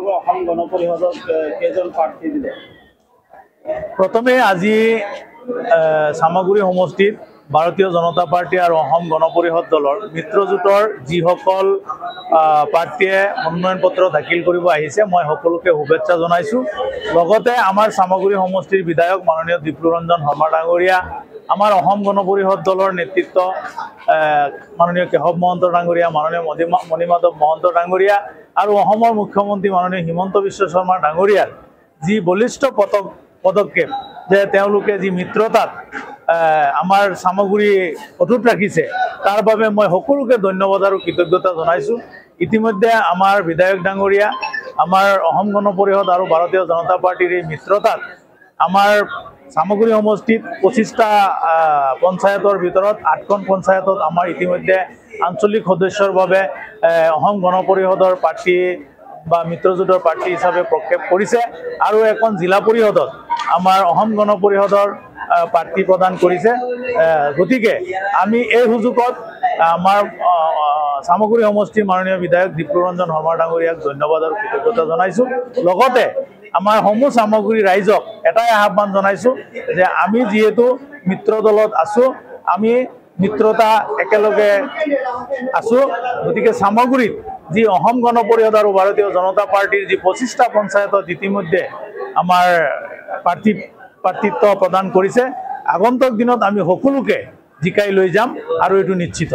সমগ্ৰ অসম গণ পৰিষদত কেইজন প্ৰাৰ্থী দিলে? প্ৰথমে আজি চামগুৰি সমষ্টিত ভাৰতীয় জনতা পাৰ্টি আৰু অসম গণ পৰিষদ দলৰ মিত্ৰজোঁটৰ যিসকল প্ৰাৰ্থীয়ে মনোনয়ন পত্ৰ দাখিল কৰিব আহিছে মই সকলোকে শুভেচ্ছা জনাইছোঁ। লগতে আমাৰ চামগুৰি সমষ্টিৰ বিধায়ক মাননীয় দীপ্লুৰঞ্জন শৰ্মা ডাঙৰীয়া, আমাৰ অসম গণ পৰিষদ দলৰ নেতৃত্ব মাননীয় কেশৱ মহন্ত ডাঙৰীয়া, মাননীয় মণিমাধৱ মহন্ত ডাঙৰীয়া আৰু অসমৰ মুখ্যমন্ত্ৰী মাননীয় হিমন্ত বিশ্ব শৰ্মা ডাঙৰীয়াৰ যি বলিষ্ঠ পদক্ষেপ যে তেওঁলোকে যি মিত্ৰতাত আমাৰ সামগ্ৰী অটুট ৰাখিছে তাৰ বাবে মই সকলোকে ধন্যবাদ আৰু কৃতজ্ঞতা জনাইছোঁ। ইতিমধ্যে আমাৰ বিধায়ক ডাঙৰীয়া, আমাৰ অসম গণ পৰিষদ আৰু ভাৰতীয় জনতা পাৰ্টিৰ এই মিত্ৰতাত আমাৰ সামগ্ৰী সমষ্টিত 25টা পঞ্চায়তৰ ভিতৰত 8খন পঞ্চায়তত আমাৰ ইতিমধ্যে আঞ্চলিক সদস্যৰ বাবে অসম গণ পৰিষদৰ প্ৰাৰ্থী বা মিত্ৰজোঁটৰ প্ৰাৰ্থী হিচাপে প্ৰক্ষেপ কৰিছে আৰু এখন জিলা পৰিষদত আমাৰ অসম গণ পৰিষদৰ প্ৰাৰ্থী প্ৰদান কৰিছে। গতিকে আমি এই সুযোগত আমাৰ চামগুৰি সমষ্টিৰ মাননীয় বিধায়ক দীপ্লুৰঞ্জন শৰ্মা ডাঙৰীয়াক ধন্যবাদ আৰু কৃতজ্ঞতা জনাইছোঁ। লগতে আমাৰ সমূহ চামগুৰি ৰাইজক এটাই আহ্বান জনাইছোঁ যে আমি যিহেতু মিত্ৰ দলত আছোঁ, আমি মিত্ৰতা একেলগে আছোঁ। গতিকে চামগুৰিত যি অসম গণ পৰিষদ আৰু ভাৰতীয় জনতা পাৰ্টিৰ যি 25টা পঞ্চায়তত ইতিমধ্যে আমাৰ প্ৰাৰ্থিত্ব প্ৰদান কৰিছে, আগন্তুক দিনত আমি সকলোকে জিকাই লৈ যাম আৰু এইটো নিশ্চিত।